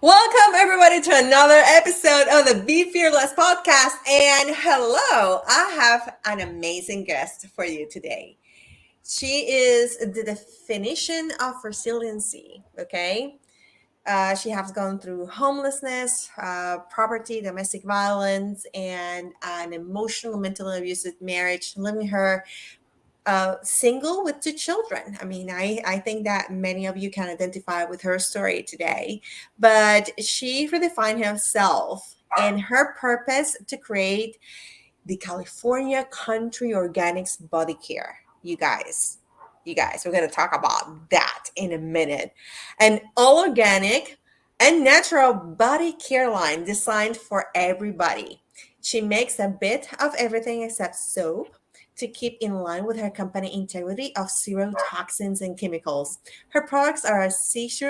Welcome, everybody, to another episode of the Be Fearless podcast. And hello, I have an amazing guest for you today. She is the definition of resiliency, okay? She has gone through homelessness, poverty, domestic violence, and an emotional, mentally abusive marriage, living her single with two children. I mean, I think that many of you can identify with her story today, but she redefined herself and her purpose to create the California Country Organics Body Care. You guys, we're going to talk about that in a minute. An all organic and natural body care line designed for everybody. She makes a bit of everything except soap to keep in line with her company integrity of zero toxins and chemicals. Her products are a safe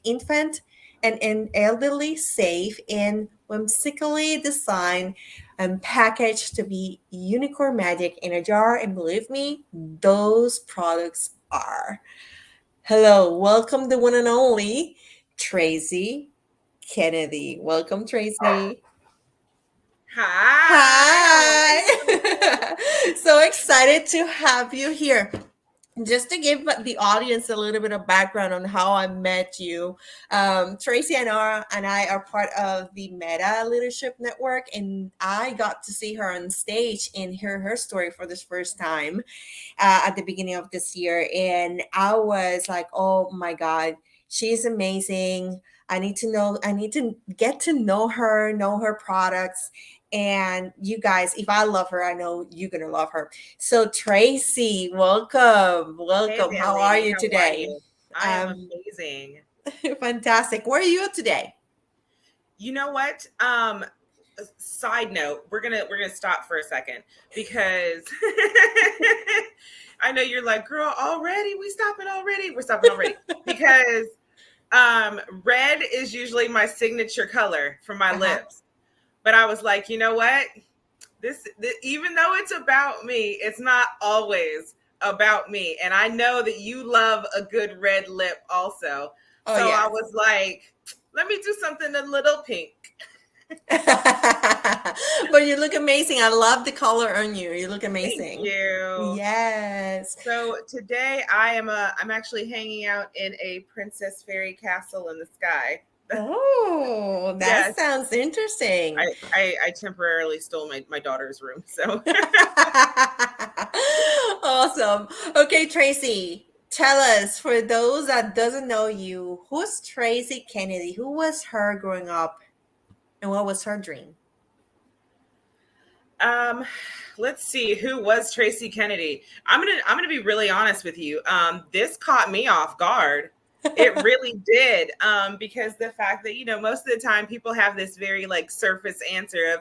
infant and an elderly safe and whimsically designed and packaged to be unicorn magic in a jar. And believe me, those products are. Hello, welcome the one and only Tracey Kennedy. Welcome, Tracey. Hi, how are you? Hi. So excited to have you here. Just to give the audience a little bit of background on how I met you, Tracy and I are part of the Meta Leadership Network, and I got to see her on stage and hear her story for this first time at the beginning of this year. And I was like, oh my God, she's amazing. I need to get to know her products. And you guys, if I love her, I know you're going to love her. So, Tracy, welcome. Hey, Welcome. How are Bailey, you how are today? you? I am Um, amazing. Fantastic. Where are you today? You know what? Side note, we're gonna stop for a second because I know you're like, girl, already? We stopping already? We're stopping already because red is usually my signature color for my Uh-huh. lips. But I was like, you know what? This even though it's about me, it's not always about me. And I know that you love a good red lip also. Oh, So I yes. was like, let me do something a little pink. But you look amazing. I love the color on you. You look Thank amazing. you. Yes. So today I'm actually hanging out in a princess fairy castle in the sky. Oh, that Yes. sounds interesting. I temporarily stole my daughter's room. So Awesome. Okay, Tracy, tell us, for those that doesn't know you, who's Tracy Kennedy? Who was her growing up and what was her dream? Um, let's see, who was Tracey Kennedy. I'm gonna be really honest with you. This caught me off guard. It really did. Because the fact that, most of the time people have this very like surface answer of,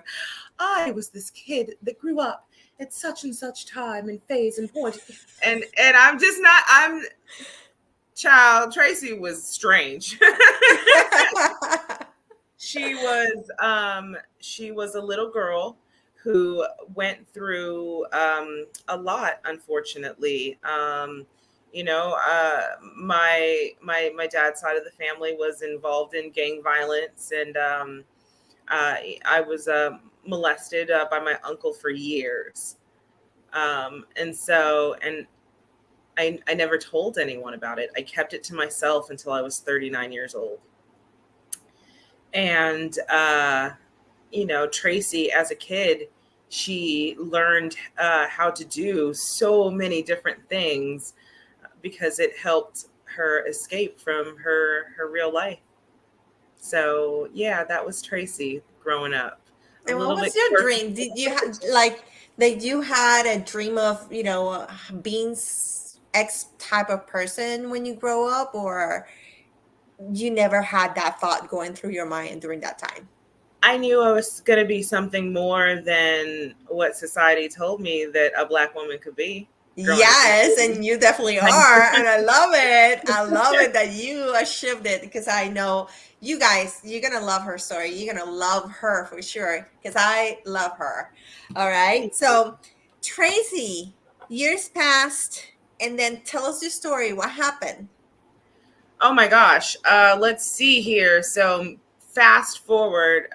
I was this kid that grew up at such and such time and phase and point. And I'm just not, I'm child, Tracy was strange. She was a little girl who went through a lot, unfortunately. My dad's side of the family was involved in gang violence, and I was molested by my uncle for years. And I never told anyone about it. I kept it to myself until I was 39 years old. And Tracy, as a kid, she learned how to do so many different things because it helped her escape from her real life. So yeah, that was Tracy growing up. A And what little was bit your quirky. dream? Did you like that you had a dream of, being X type of person when you grow up, or you never had that thought going through your mind during that time? I knew I was going to be something more than what society told me that a Black woman could be growing up in Yes, the and you definitely 80s. are. And I love it. I love it that you achieved it, because I know you guys, you're going to love her story. You're going to love her for sure, because I love her. All right. Thank you. So, Tracy, years passed, and then tell us your story. What happened? Oh my gosh. Let's see here. So fast forward,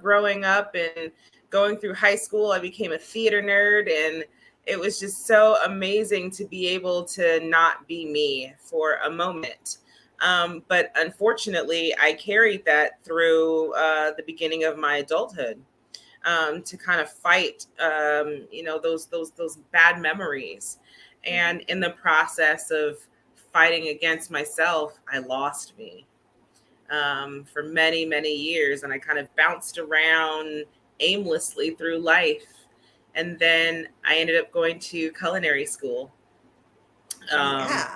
growing up and going through high school, I became a theater nerd, and it was just so amazing to be able to not be me for a moment. But unfortunately, I carried that through the beginning of my adulthood, to kind of fight, those bad memories. And in the process of fighting against myself, I lost me, for many, many years. And I kind of bounced around aimlessly through life. And then I ended up going to culinary school. Um, Yeah.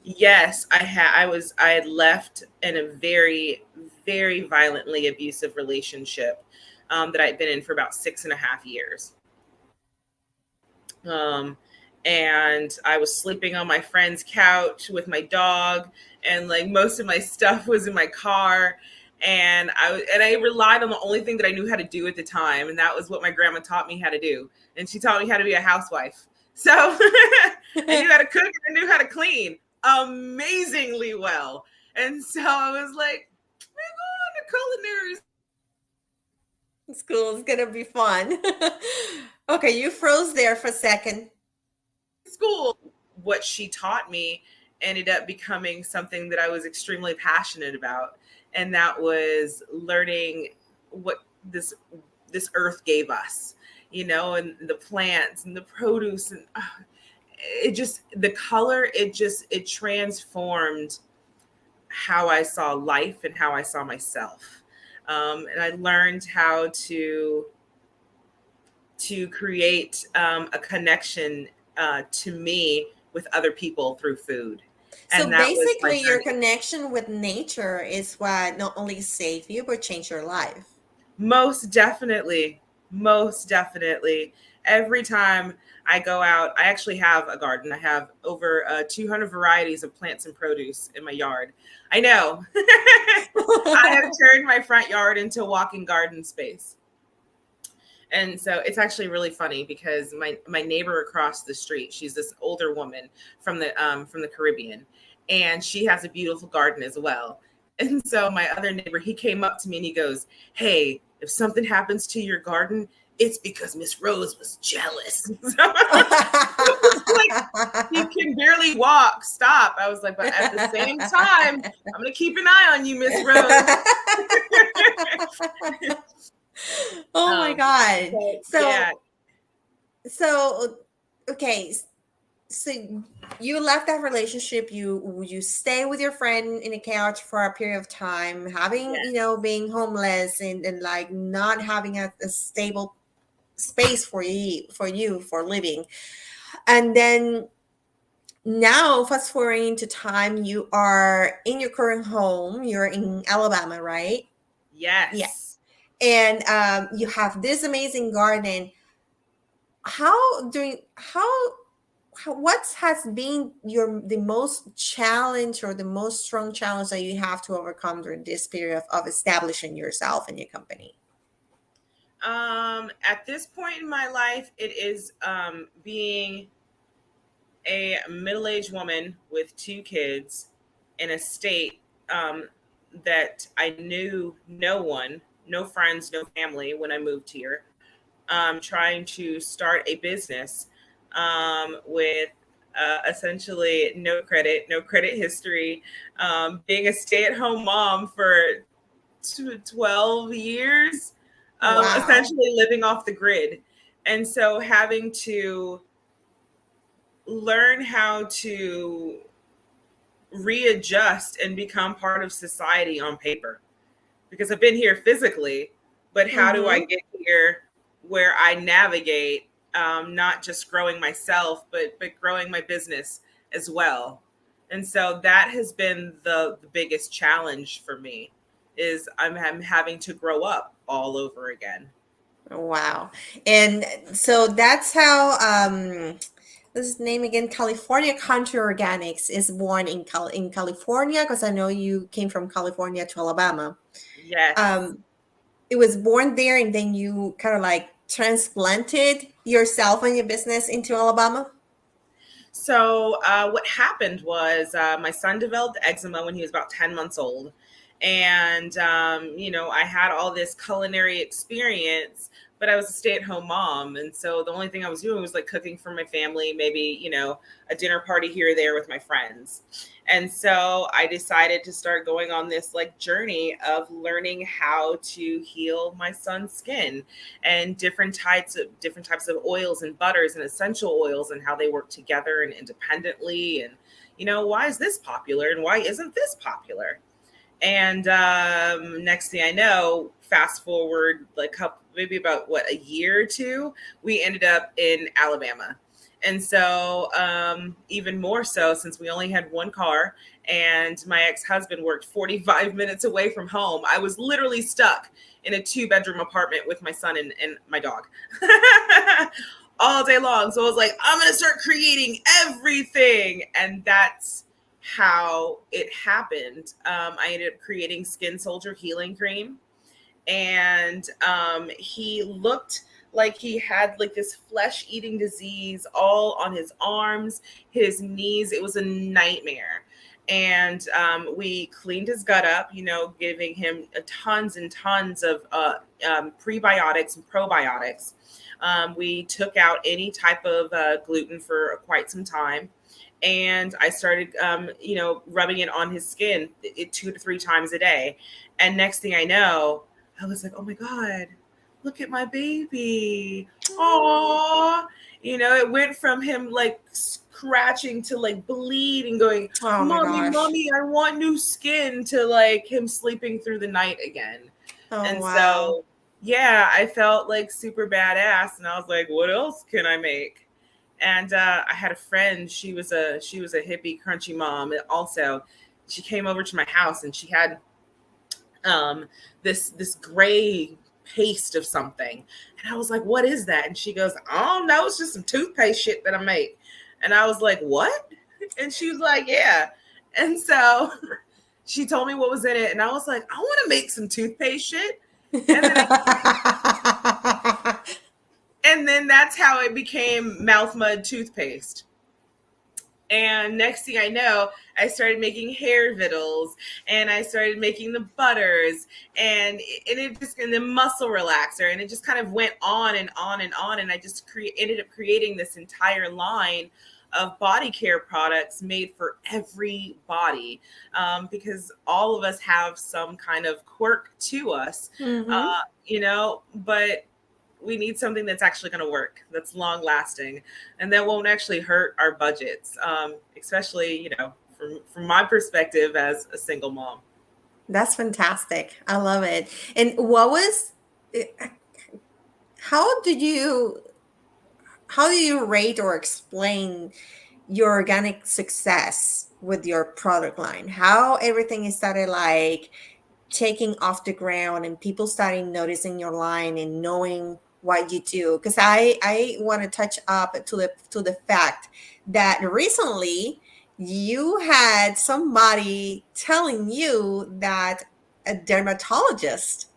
yes, I had left in a very, very violently abusive relationship, that I'd been in for about 6.5 years. Um, and I was sleeping on my friend's couch with my dog, and like most of my stuff was in my car. And I relied on the only thing that I knew how to do at the time, and that was what my grandma taught me how to do. And she taught me how to be a housewife. So I knew how to cook and I knew how to clean amazingly well. And so I was like, we're going to culinary School is gonna be fun. Okay, you froze there for a second. school. What she taught me ended up becoming something that I was extremely passionate about, and that was learning what this earth gave us, and the plants and the produce, and it just the color, it transformed how I saw life and how I saw myself. And I learned how to create, a connection, to me with other people through food. So And that was my basically, your journey. connection with nature is what not only saved you but changed your life. Most definitely. Most definitely. Every time I go out, I actually have a garden. I have over 200 varieties of plants and produce in my yard. I know. I have turned my front yard into a walking garden space. And so it's actually really funny because my neighbor across the street, she's this older woman from the Caribbean, and she has a beautiful garden as well. And so my other neighbor, he came up to me and he goes, "Hey, if something happens to your garden, it's because Miss Rose was jealous." So it was like, he can barely walk. Stop. I was like, but at the same time, I'm gonna keep an eye on you, Miss Rose. Oh my God. So yeah. So okay, so you left that relationship, you stay with your friend in a couch for a period of time, having, being homeless and like not having a stable space for living. And then now fast forwarding to time, you are in your current home, you're in Alabama, right? Yeah. Yes. And you have this amazing garden. How doing how what has been the most challenge or the most strong challenge that you have to overcome during this period of establishing yourself and your company? At this point in my life, it is, being a middle-aged woman with two kids in a state, that I knew no one, no friends, no family when I moved here. Trying to start a business, with, essentially no credit history, being a stay-at-home mom for 12 years, Wow. essentially living off the grid. And so having to learn how to readjust and become part of society on paper, because I've been here physically, but how do I Mm-hmm. get here where I navigate, not just growing myself, but growing my business as well. And so that has been the biggest challenge for me, is I'm having to grow up all over again. Wow. And so that's how what's his name again? California Country Organics is born in California, because I know you came from California to Alabama. Yes. Um, it was born there, and then you kind of like transplanted yourself and your business into Alabama. So what happened was my son developed eczema when he was about 10 months old. And, I had all this culinary experience, but I was a stay-at-home mom. And so the only thing I was doing was like cooking for my family, maybe, a dinner party here or there with my friends. And so I decided to start going on this like journey of learning how to heal my son's skin and different types of oils and butters and essential oils and how they work together and independently. And, why is this popular and why isn't this popular? And next thing I know, fast forward like maybe about a year or two, we ended up in Alabama. And so, even more so, since we only had one car and my ex-husband worked 45 minutes away from home, I was literally stuck in a 2-bedroom apartment with my son and my dog all day long. So I was like, I'm going to start creating everything. And that's how it happened. I ended up creating Skin Soldier Healing Cream. And he looked like he had like this flesh eating disease all on his arms, his knees. It was a nightmare. And we cleaned his gut up, giving him tons and tons of prebiotics and probiotics. We took out any type of gluten for quite some time. And I started, rubbing it on his skin 2 to 3 times a day. And next thing I know, I was like, oh my God, look at my baby. Aww. It went from him like scratching to like bleed and going, Oh my mommy, gosh. mommy, I want new skin, to like him sleeping through the night again. Oh, And wow. so, yeah, I felt like super badass. And I was like, what else can I make? And I had a friend. She was a hippie, crunchy mom. And also, she came over to my house and she had this gray paste of something. And I was like, what is that? And she goes, I don't know. It's just some toothpaste shit that I make. And I was like, what? And she was like, yeah. And so she told me what was in it. And I was like, I want to make some toothpaste shit. And then that's how it became Mouth Mud toothpaste. And next thing I know, I started making hair vittles and I started making the butters and the muscle relaxer. And it just kind of went on and on and on. And I just ended up creating this entire line of body care products made for every body, because all of us have some kind of quirk to us, but we need something that's actually going to work, that's long lasting, and that won't actually hurt our budgets, especially, from my perspective as a single mom. That's fantastic. I love it. And how did you rate or explain your organic success with your product line? How everything started like taking off the ground and people starting noticing your line and knowing what you do? Because I want to touch up to the fact that recently you had somebody telling you that a dermatologist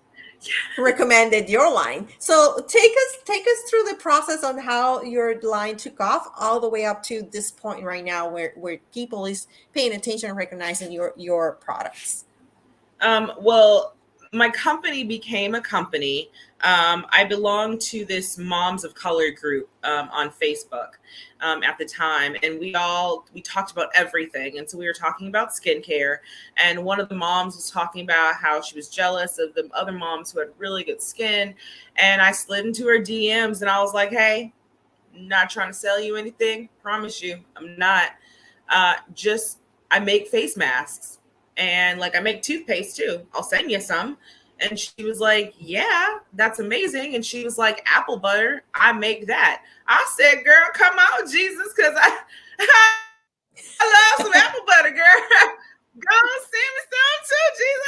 recommended your line. So take us through the process on how your line took off all the way up to this point right now where people is paying attention and recognizing your products. Well, my company became a company. I belonged to this Moms of Color group on Facebook at the time, and we talked about everything. And so we were talking about skincare, and one of the moms was talking about how she was jealous of the other moms who had really good skin. And I slid into her DMs, and I was like, "Hey, not trying to sell you anything. Promise you, I'm not. I make face masks." And like I make toothpaste too. I'll send you some. And she was like, yeah, that's amazing. And she was like, apple butter, I make that. I said, girl, come on, Jesus, because I love some apple butter, girl. Go send me some too, Jesus.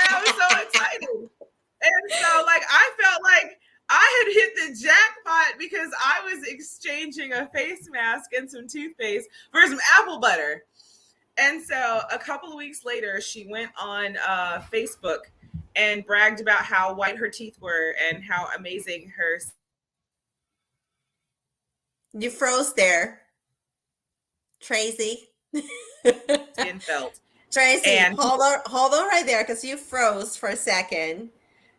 I was so excited. And so like I felt like I had hit the jackpot because I was exchanging a face mask and some toothpaste for some apple butter. And so a couple of weeks later, she went on Facebook and bragged about how white her teeth were and how amazing her. You froze there. Tracy. Skin felt. Tracy, And hold on right there because you froze for a second.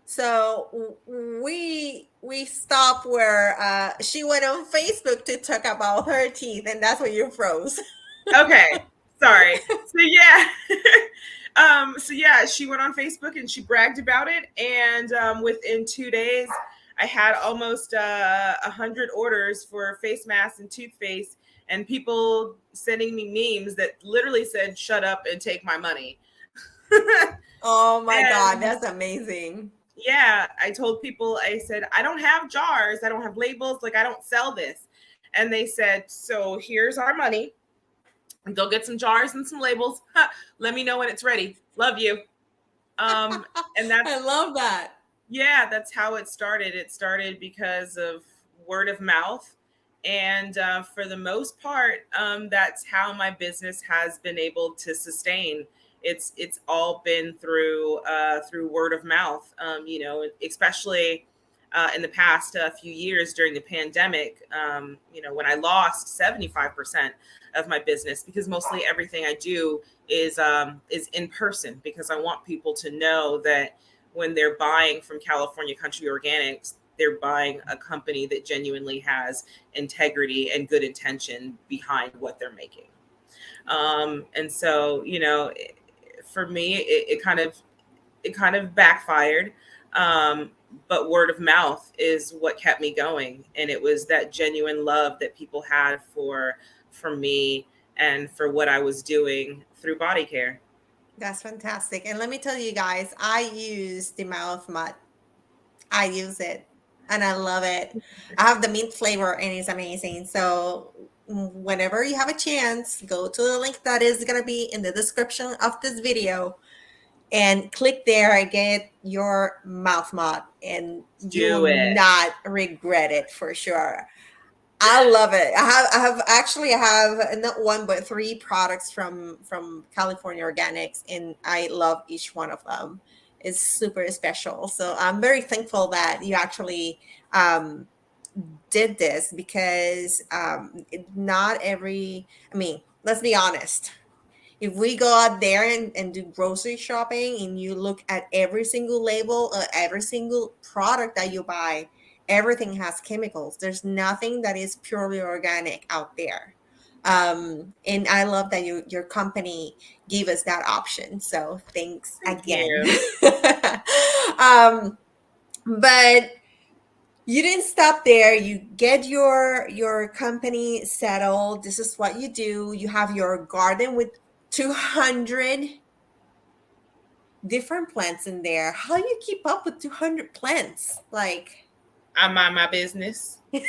So we stopped where she went on Facebook to talk about her teeth, and that's where you froze. okay, sorry. So yeah. So yeah, she went on Facebook and she bragged about it, and within 2 days, I had almost 100 orders for face masks and toothpaste, and people sending me memes that literally said, "Shut up and take my money." Oh my God, And that's amazing. yeah, I told people, I said, I don't have jars, I don't have labels, like I don't sell this. And they said, so here's our money. Go get some jars and some labels. Let me know when it's ready. Love you. Um, and I that's, love that. yeah, that's how it started. It started because of word of mouth. And for the most part, that's how my business has been able to sustain. It's all been through word of mouth. Especially in the past few years during the pandemic. When I lost 75% of my business, because mostly everything I do is in person, because I want people to know that when they're buying from California Country Organics, they're buying a company that genuinely has integrity and good intention behind what they're making. And so, for me, it kind of backfired. Um, but word of mouth is what kept me going, and it was that genuine love that people had for me and for what I was doing through body care. That's fantastic. And let me tell you guys, I use the mouth mud. I use it and I love it. I have the mint flavor and it's amazing. So whenever you have a chance, go to the link that is going to be in the description of this video and click there and get your mouth mod, and you will Do it. not regret it for sure. I love it. I have not one but three products from California Organics, and I love each one of them. It's super special. So I'm very thankful that you actually did this, because not every. I mean, let's be honest. If we go out there and do grocery shopping and you look at every single label, every single product that you buy, everything has chemicals. There's nothing that is purely organic out there. And I love that your company gave us that option. So thanks Thank again. you. But you didn't stop there. You get your company settled. This is what you do. You have your garden with 200 different plants in there. How do you keep up with 200 plants? Like, I mind my business. Honey,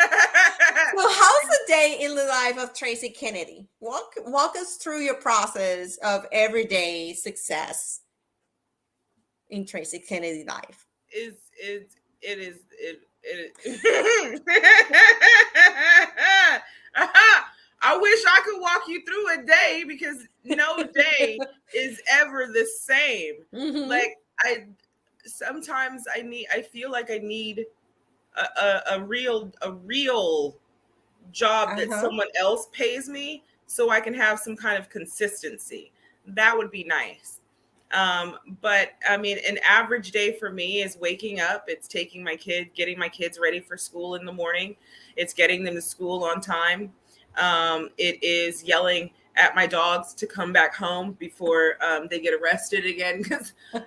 so how's the day in the life of Tracy Kennedy? Walk us through your process of everyday success in Tracy Kennedy life. is it is it I wish I could walk you through a day, because no day is ever the same. Mm-hmm. Like, I feel like I need a real job that Uh-huh. someone else pays me, so I can have some kind of consistency. That would be nice. But I mean, an average day for me is waking up, it's getting my kids ready for school in the morning, it's getting them to school on time. It is yelling at my dogs to come back home before they get arrested again, because I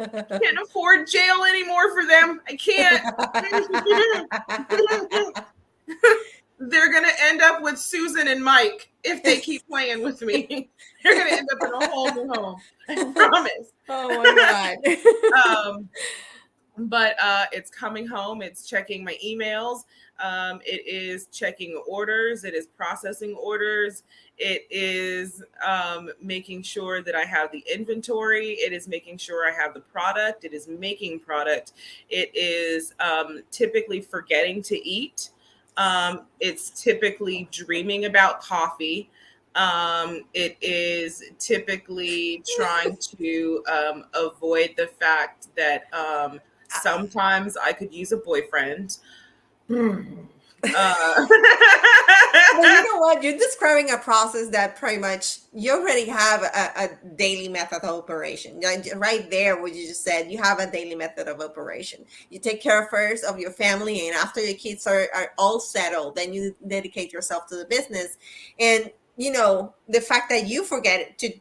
can't afford jail anymore for them. I can't. They're going to end up with Susan and Mike if they keep playing with me. They're going to end up in a whole new home. I promise. Oh my God. But it's coming home. It's checking my emails. It is checking orders. It is processing orders. It is making sure that I have the inventory. It is making sure I have the product. It is making product. It is typically forgetting to eat. It's typically dreaming about coffee. It is typically trying to avoid the fact that sometimes I could use a boyfriend. uh, But you know what? You're describing a process that pretty much you already have a daily method of operation. Like, right there, what you just said, you have a daily method of operation. You take care first of your family, and after your kids are all settled, then you dedicate yourself to the business. And you know, the fact that you forget to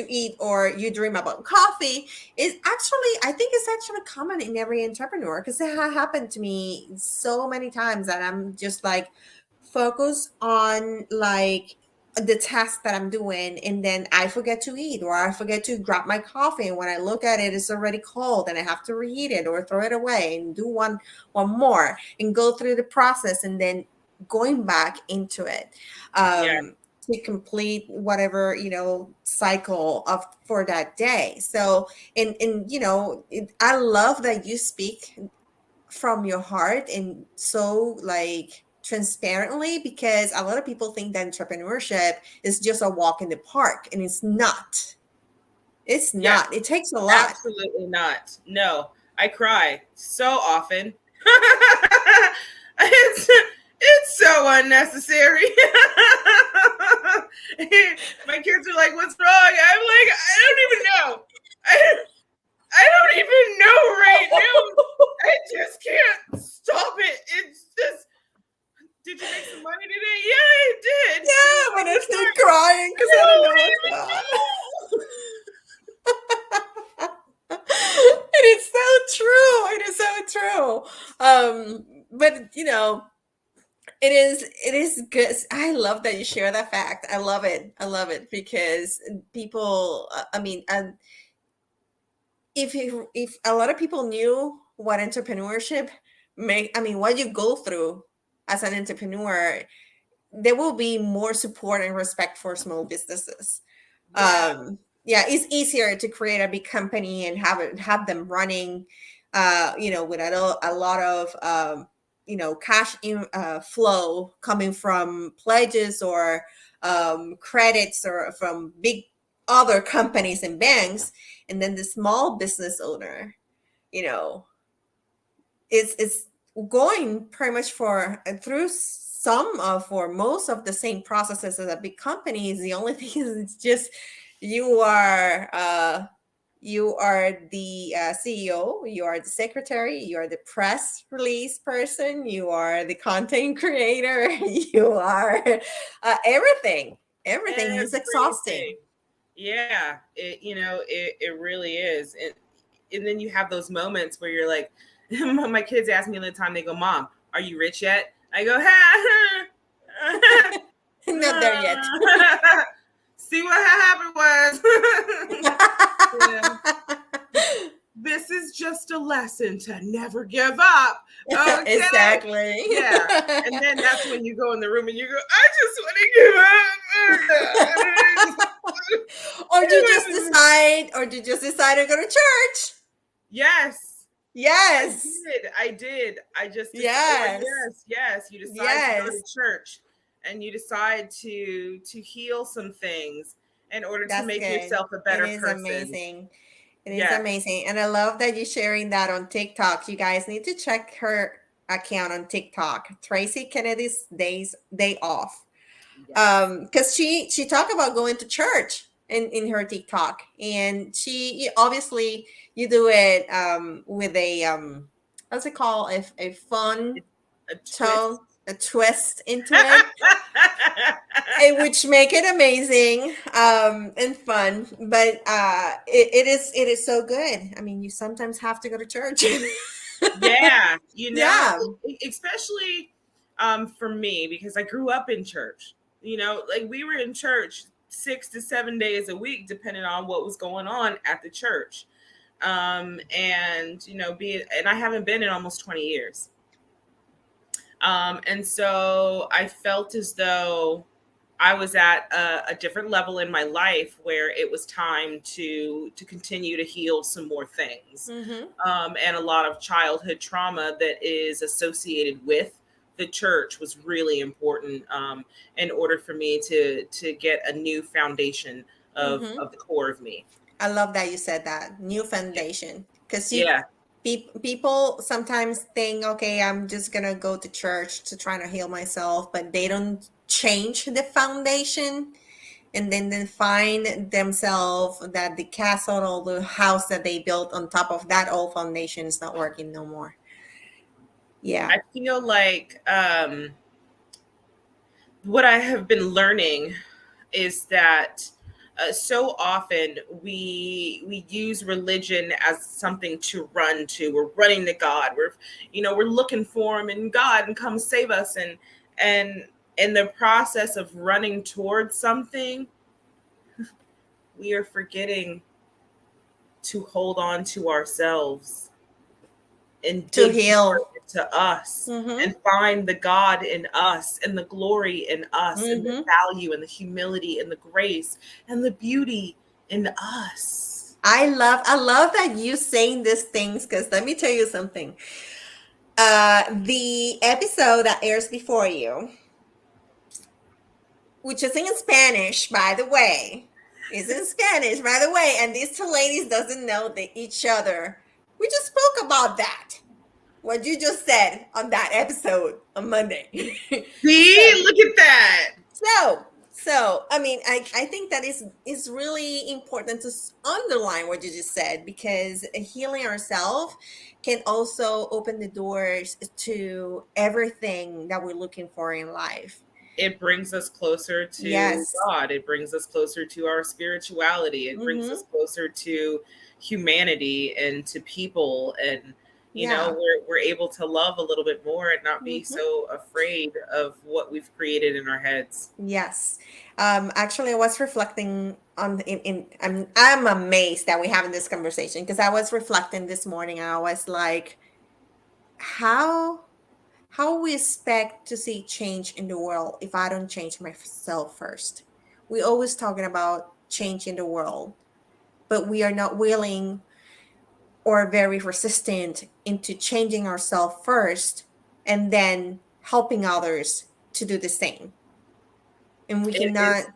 eat or you dream about coffee is actually, I think it's actually common in every entrepreneur, because it happened to me so many times that I'm just like, focus on like the task that I'm doing, and then I forget to eat or I forget to grab my coffee, and when I look at it, it's already cold and I have to reheat it or throw it away and do one more and go through the process, and then going back into it yeah, to complete whatever, you know, cycle of for that day. So and you know, I love that you speak from your heart and so like transparently, because a lot of people think that entrepreneurship is just a walk in the park, and it's not. It's yeah, not. It takes a lot. absolutely not. No, I cry so often. It's so unnecessary. My kids are like, "What's wrong?" I'm like, "I don't even know. I, I don't even know right now. I just can't stop it. It's just, did you make some money today? Yeah, I did. You know, Yeah, are but I you still sure? crying I because I don't know don't what's even going know. on. It is so true. It is so true. But you know, it is good. I love that you share that fact. I love it. I love it because people, I mean, if a lot of people knew what entrepreneurship make, I mean, what you go through as an entrepreneur, there will be more support and respect for small businesses. Yeah, Yeah, it's easier to create a big company and have them running, you know, with a lot of you know, cash flow coming from pledges or credits or from big other companies and banks, and then the small business owner, you know, is going pretty much for through some of or most of the same processes as a big company. Is the only thing is it's just you are you are the CEO, you are the secretary, you are the press release person, you are the content creator, you are everything. Everything is exhausting. everything. Yeah, it really is. And then you have those moments where you're like, my kids ask me all the time, they go, "Mom, are you rich yet?" I go, "Ha." Not there yet. See what happened was, yeah, this is just a lesson to never give up. Okay. Exactly. Yeah. And then that's when you go in the room and you go, I just want to give up. Or you just decide, or you just decide to go to church. Yes. I Yes. did. I did. I just decided, Yes. yes, yes. You decide to go to Yes. church and you decide to heal some things in order to That's make good. yourself a It better is person. amazing. It is Yes. amazing. And I love that you're sharing that on TikTok. You guys need to check her account on TikTok. Tracy Kennedy's day off. Yes. Because she talked about going to church in her TikTok. And she obviously you do it with a what's it called? A fun A tone, twist. a twist into it, which make it amazing and fun. But it is so good. I mean, you sometimes have to go to church. Yeah, Yeah. especially for me because I grew up in church. Like we were in church 6 to 7 days a week, depending on what was going on at the church. And and I haven't been in almost 20 years. And so I felt as though I was at a different level in my life where it was time to continue to heal some more things, Mm-hmm. and a lot of childhood trauma that is associated with the church was really important, in order for me to get a new foundation of Mm-hmm. the core of me. I love that you said that new foundation because you Yeah, People sometimes think, okay, I'm just gonna go to church to try to heal myself, but they don't change the foundation, and then they find themselves that the castle or the house that they built on top of that old foundation is not working no more. Yeah. I feel like what I have been learning is that so often we use religion as something to run to. We're running to God. We're looking for Him and God and come save us. And in the process of running towards something, we are forgetting to hold on to ourselves and To dig heal. deeper into us Mm-hmm. and find the God in us and the glory in us and the Mm-hmm. value and the humility and the grace and the beauty in us. I love that you saying these things, because let me tell you something. The episode that airs before you, which is in Spanish, by the way, is in Spanish, by the way, and these two ladies doesn't know each other. We just spoke about that. What you just said on that episode on Monday. so, See, look at that. so I mean, I think that is really important to underline what you just said, because healing ourselves can also open the doors to everything that we're looking for in life. It brings us closer to Yes. God. It brings us closer to our spirituality. It brings Mm-hmm. us closer to humanity and to people. And Yeah. we're able to love a little bit more and not be Mm-hmm. so afraid of what we've created in our heads. Yes. Actually, I was reflecting on I'm amazed that we're having this conversation, because I was reflecting this morning and I was like, how we expect to see change in the world if I don't change myself first. We always talking about changing the world, but we are not willing or very resistant into changing ourselves first and then helping others to do the same. And we It cannot, is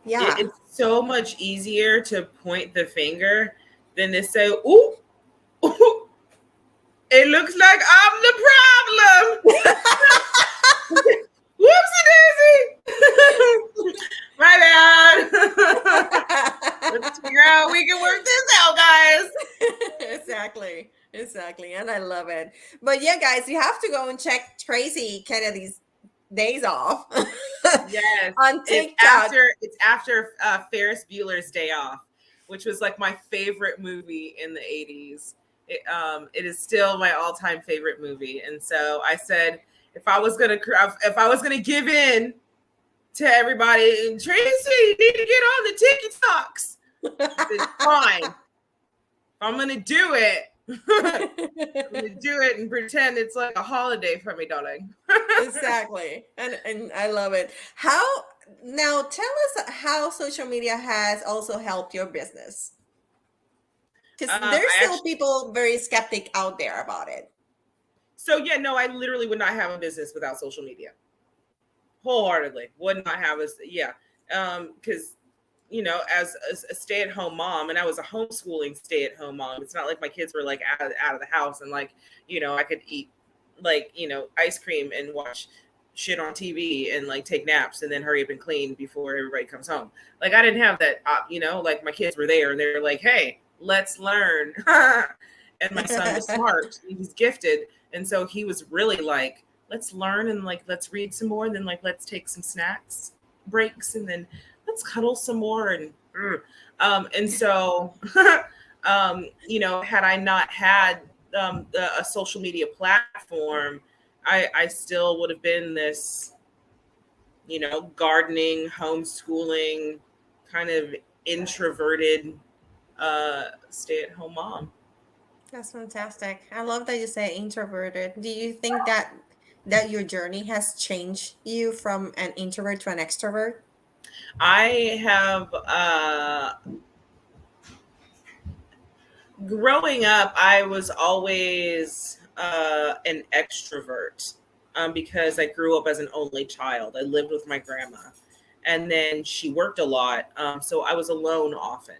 yeah. it's so much easier to point the finger than to say, "Ooh, ooh, it looks like I'm the problem." Whoopsie daisy. My bad. Let's figure out we can work this out, guys. Exactly, and I love it. But yeah, guys, you have to go and check Tracy Kennedy's days off Yes, on it's TikTok. after Ferris Bueller's Day Off, which was like my favorite movie in the '80s. It is still my all-time favorite movie, and so I said if I was gonna give in to everybody, and Tracy, you need to get on the TikToks. I said, fine, if I'm gonna do it. I'm gonna do it and pretend it's like a holiday for me, darling. Exactly, and I love it. How Now tell us how social media has also helped your business, because there's I still actually people very skeptic out there about it. So yeah, no, I literally would not have a business without social media. Wholeheartedly, would not have us. Yeah, because as a stay-at-home mom, and I was a homeschooling stay-at-home mom. It's not like my kids were like out of the house and like I could eat like ice cream and watch shit on TV and like take naps and then hurry up and clean before everybody comes home. Like I didn't have that. Like my kids were there and they're like, hey, let's learn. And my son was smart. He was gifted. And so he was really like, let's learn and like, let's read some more. And then like, let's take some snacks breaks and then let's cuddle some more. And so, had I not had a social media platform, I still would have been this, gardening, homeschooling, kind of introverted stay-at-home mom. That's fantastic. I love that you say introverted. Do you think that your journey has changed you from an introvert to an extrovert? I have growing up, I was always an extrovert because I grew up as an only child. I lived with my grandma, and then she worked a lot, so I was alone often.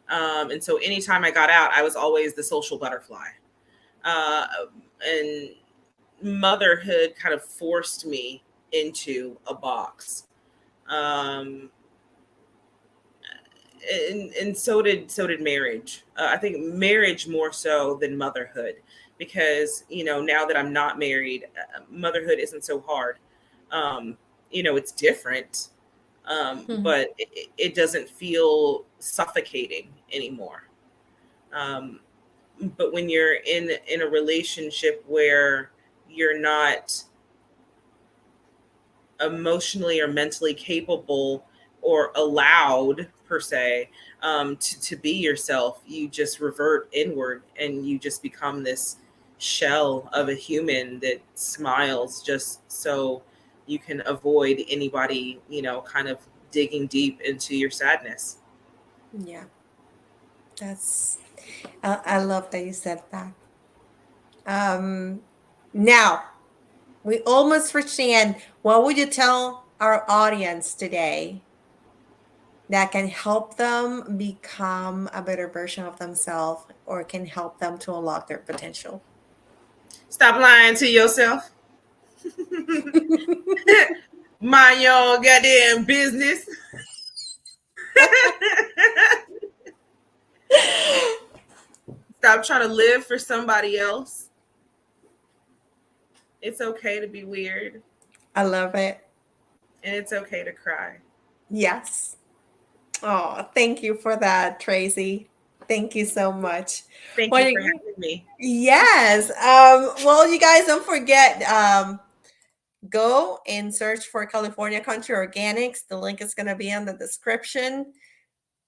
And so anytime I got out, I was always the social butterfly. And motherhood kind of forced me into a box. Um, and so did marriage. I think marriage more so than motherhood, because now that I'm not married, motherhood isn't so hard. Um, it's different, Mhm. but it doesn't feel suffocating anymore. Um, but when you're in a relationship where you're not emotionally or mentally capable or allowed per se, to be yourself, you just revert inward and you just become this shell of a human that smiles just so you can avoid anybody kind of digging deep into your sadness. Yeah, that's, I love that you said that. Um, Now, we almost reached the end. What would you tell our audience today that can help them become a better version of themselves or can help them to unlock their potential? Stop lying to yourself. Mind your goddamn business. Stop trying to live for somebody else. It's okay to be weird, I love it. and it's okay to cry. Yes. Oh, thank you for that, Tracy. Thank you so much. Thank Well, you for having me. yes. Well, you guys don't forget, go and search for California Country Organics. The link is going to be in the description.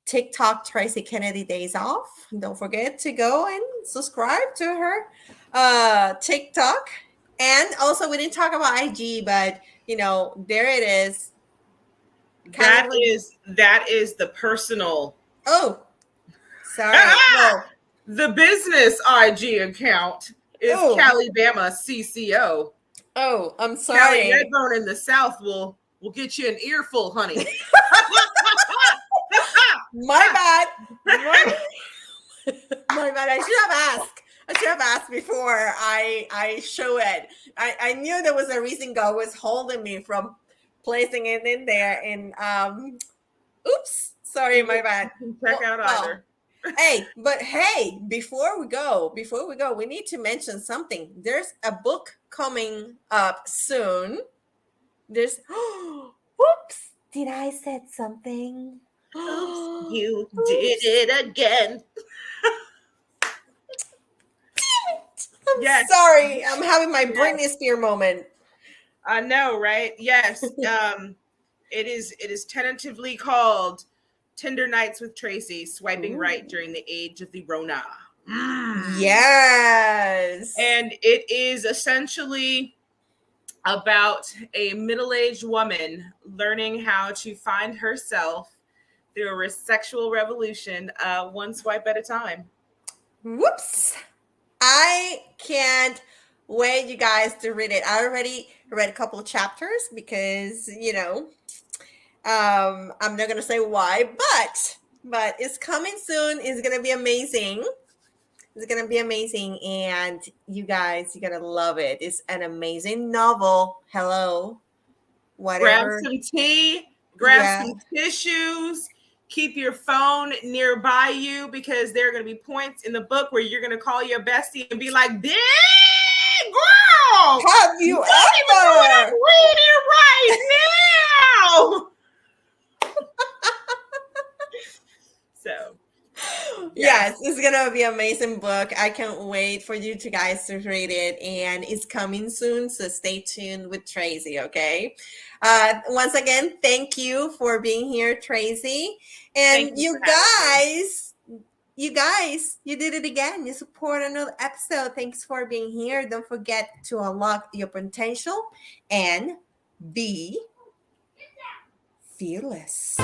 TikTok, Tracey Kennedy Days Off. Don't forget to go and subscribe to her TikTok. And also, we didn't talk about IG, but there it is. That is the personal. Oh, sorry. Well, The business IG account is oh, Calibama CCO. oh, I'm Cali sorry. Redbone in the South will get you an earful, honey. My bad. My bad. I should have asked before I show it. I knew there was a reason God was holding me from placing it in there. And oops, sorry, You my bad. can check out Well, either. hey, before we go, we need to mention something. There's a book coming up soon. There's whoops, did I said something? Oops, you did Oops. it again. I'm Yes, sorry. I'm having my yes, Britney Spears moment. I know, right? Yes. It is tentatively called Tender Nights with Tracy, swiping right Ooh. during the age of the Rona. Mm. Yes. And it is essentially about a middle-aged woman learning how to find herself through a sexual revolution, one swipe at a time. Whoops. I can't wait, you guys, to read it. I already read a couple of chapters because, I'm not gonna say why, but it's coming soon. It's gonna be amazing. It's gonna be amazing, and you guys, you're gonna love it. It's an amazing novel. Hello, Grab whatever. some tea, grab Yeah. some tissues, keep your phone nearby you, because there are going to be points in the book where you're going to call your bestie and be like, "Dang, girl, Have you you don't even know what I'm ever? reading right now." So, yes. Yes, it's gonna be an amazing book. I can't wait for you two guys to read it, and it's coming soon. So stay tuned with Tracy. Okay. Once again, thank you for being here, Tracy. Thank And you for having me. you did it again. You support another episode. Thanks for being here. Don't forget to unlock your potential and be fearless.